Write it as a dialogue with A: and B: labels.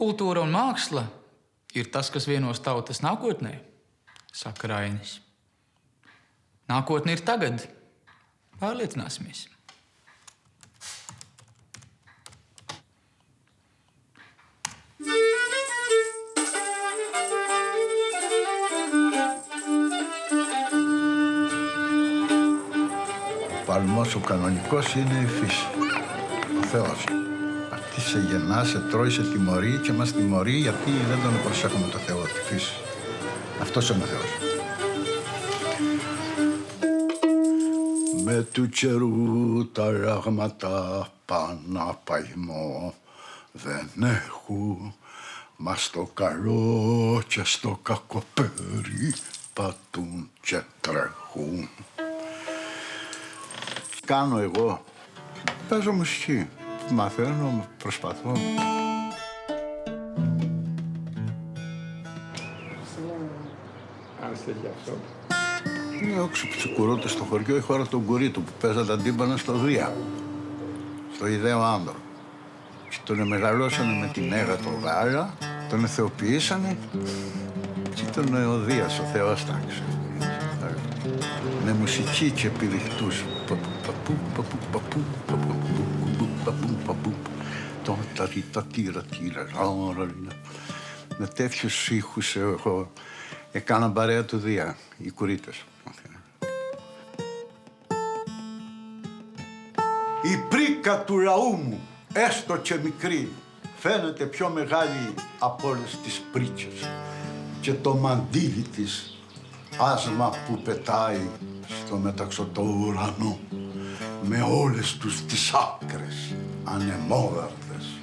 A: Kultūra un māksla ir tas, kas vienos tautas nākotnē, saka Rainis. Nākotne ir tagad. Pārliecināsimies.
B: Ο παλμός ο κανονικός είναι η φύση, ο Θεός. Αυτή σε γεννά, σε τρώει, σε τιμωρεί και μας τιμωρεί γιατί δεν τον προσέχουμε το Θεό, τη φύση. Αυτός είναι ο Θεός. Με του καιρού τα ράγματα πάνω παϊμό δεν έχουν, μα στο καλό και στο κακό πατούν και τρέχουν. Κάνω εγώ. Παίζω μουσική. Μαθαίνω, προσπαθώ.
C: Αν στέλνει αυτό.
B: Είναι όξο που τσικουρούνται στο χωριό η χώρα των Κουρίτου που παίζα τα τύμπανα στο Δία. Στο ιδέο άνδρο. Και τον μεγαλώσανε με την Έγα το Γάλα, τον εθεοποιήσανε και τον ο Δίας, ο Θεός τάξη. Με μουσική και επιδειχτούς. Με τέτοιους ήχους εγώ έκανα παρέα του Δία, οι Κουρίτες. Η πρίκα του λαού μου, έστω και μικρή, φαίνεται πιο μεγάλη από όλες τις πρίκες και το μαντίλι της άσμα που πετάει στο μεταξωτό ουρανό με όλες τους τις άκρες ανεμόδαρτες.